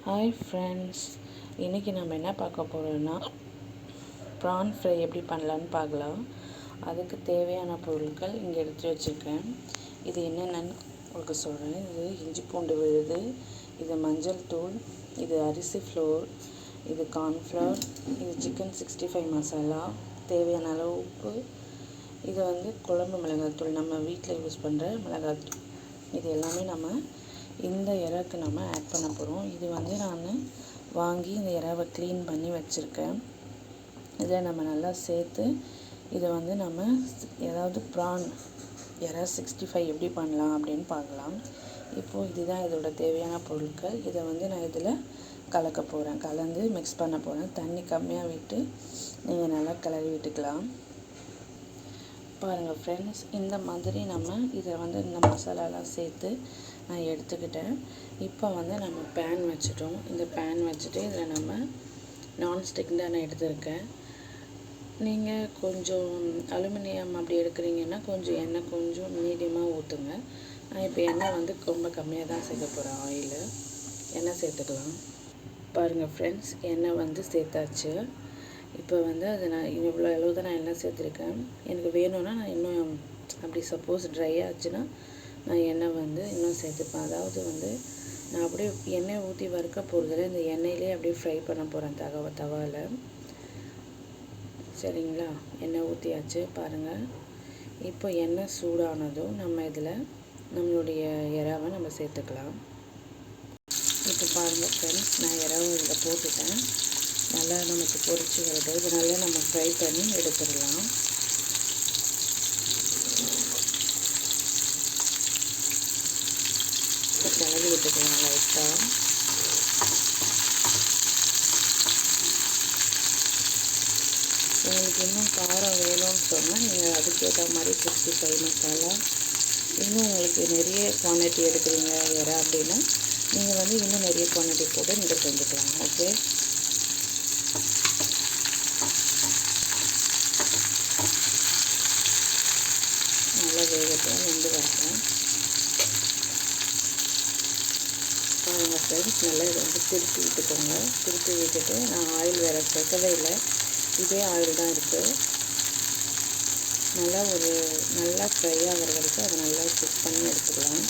Hi friends, இன்றைக்கி நம்ம என்ன பார்க்க போகிறோன்னா ப்ரான் ஃப்ரை எப்படி பண்ணலான்னு பார்க்கலாம். அதுக்கு தேவையான பொருட்கள் இங்கே எடுத்து வச்சுருக்கேன். இது என்னென்னு உங்களுக்கு சொல்கிறேன். இது இஞ்சி பூண்டு விழுது, இது மஞ்சள் தூள், இது அரிசி ஃப்ளோர், இது கார்ன்ஃப்ளவர், இது சிக்கன் 65 மசாலா, தேவையான அளவு உப்பு, இது குழம்பு மிளகாய்த்தூள், நம்ம வீட்டில் யூஸ் பண்ணுற மிளகாய்த்தூள். இது எல்லாமே நம்ம இந்த இறாக்கு நம்ம ஆட் பண்ண போகிறோம். இது நான் வாங்கி இந்த இறாவை க்ளீன் பண்ணி வச்சுருக்கேன். இதில் நம்ம நல்லா சேர்த்து இதை நம்ம ஏதாவது ப்ரான் இறா 65 எப்படி பண்ணலாம் அப்படின்னு பார்க்கலாம். இப்போது இதுதான் இதோட தேவையான பொருட்கள். இதை நான் இதில் கலக்க போகிறேன், கலந்து மிக்ஸ் பண்ண போகிறேன். தண்ணி கம்மியாக விட்டு நீங்கள் நல்லா கிளறி விட்டுக்கலாம். பாருங்கள் ஃப்ரெண்ட்ஸ், இந்த மாதிரி நம்ம இதை இந்த மசாலாலாம் சேர்த்து நான் எடுத்துக்கிட்டேன். இப்போ நம்ம பேன் வச்சுட்டோம். இந்த பேன் வச்சுட்டு இதில் நம்ம நான்ஸ்டிக் தான் நான் எடுத்திருக்கேன். நீங்கள் கொஞ்சம் அலுமினியம் அப்படி எடுக்கிறீங்கன்னா கொஞ்சம் எண்ணெய் கொஞ்சம் மீடியமாக ஊற்றுங்க. நான் இப்போ எண்ணெய் ரொம்ப கம்மியாக தான் சேர்க்க போகிறேன். எண்ணெய் சேர்த்துக்கலாம். பாருங்கள் ஃப்ரெண்ட்ஸ், எண்ணெய் சேர்த்தாச்சு. இப்போ அது நான் இவ்வளோ அளவு தான் நான் எண்ணெய் சேர்த்துருக்கேன். எனக்கு வேணும்னா நான் இன்னும் அப்படி சப்போஸ் ட்ரை ஆச்சுன்னா நான் எண்ணெய் இன்னும் சேர்த்துப்பேன். அதாவது நான் அப்படியே எண்ணெய் ஊற்றி வறுக்க போகிறதில்ல, இந்த எண்ணெயிலே அப்படியே ஃப்ரை பண்ண போகிறேன் தவாவில். சரிங்களா? எண்ணெய் ஊற்றியாச்சு. பாருங்கள், இப்போ எண்ணெய் சூடானதும் நம்ம இதில் நம்மளுடைய இறாவை நம்ம சேர்த்துக்கலாம். இப்போ பாருங்கள் ஃப்ரெண்ட்ஸ், நான் இறாவை இதில் போட்டுட்டேன். நல்லா நமக்கு பொரிச்சு வருது. இது நல்லா நம்ம ஃப்ரை பண்ணி எடுத்துடலாம். கிளறி விட்டுக்கலாம் லைட்டாக. உங்களுக்கு இன்னும் காரம் வேணும்னு சொன்னால் நீங்கள் அதுக்கேற்ற மாதிரி 65 மசாலா, இன்னும் உங்களுக்கு நிறைய குவான்டிட்டி எடுக்கிறீங்க இறா அப்படின்னா நீங்கள் இன்னும் நிறைய குவான்டிட்டி போட்டு நீங்கள் செஞ்சுக்கலாம். ஓகே, நல்லா வேகத்தில் வெந்து வரேன். பாருங்கள் ஃப்ரெண்ட்ஸ், நல்லா இதை திருப்பி விட்டுக்கோங்க. திருப்பி விட்டுட்டு நான் ஆயில் வேறு சேர்க்கவே இல்லை, இதே ஆயில் தான் இருக்குது. நல்லா ஃப்ரை ஆகிற வரைக்கும் அதை நல்லா குக் பண்ணி எடுத்துக்கலாம்.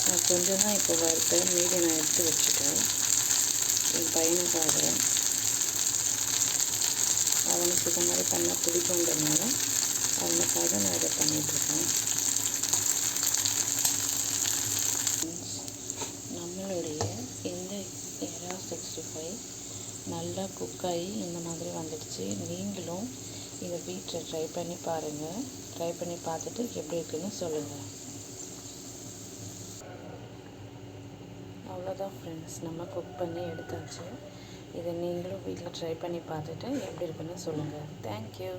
நான் கொஞ்சம் தான் இப்போ வறுத்தேன், மீதி நான் எடுத்து வச்சுட்டேன். என் பையனுக்காக, அவனுக்கு இந்த மாதிரி பண்ணால் பிடிக்குன்றதுனால அவனுக்காக நான் இதை பண்ணிகிட்ருக்கேன். நம்மளுடைய இந்த இறா 65 நல்லா குக்காகி இந்த மாதிரி வந்துடுச்சு. நீங்களும் இதை வீட்டில் ட்ரை பண்ணி பாருங்கள். ட்ரை பண்ணி பார்த்துட்டு எப்படி இருக்குன்னு சொல்லுங்கள். அவ்வளோதான் ஃப்ரெண்ட்ஸ், நம்ம குக் பண்ணி எடுத்தாச்சு. இதை நீங்களும் வீட்டில் ட்ரை பண்ணி பார்த்துட்டு எப்படி இருக்குன்னு சொல்லுங்கள். தேங்க்யூ.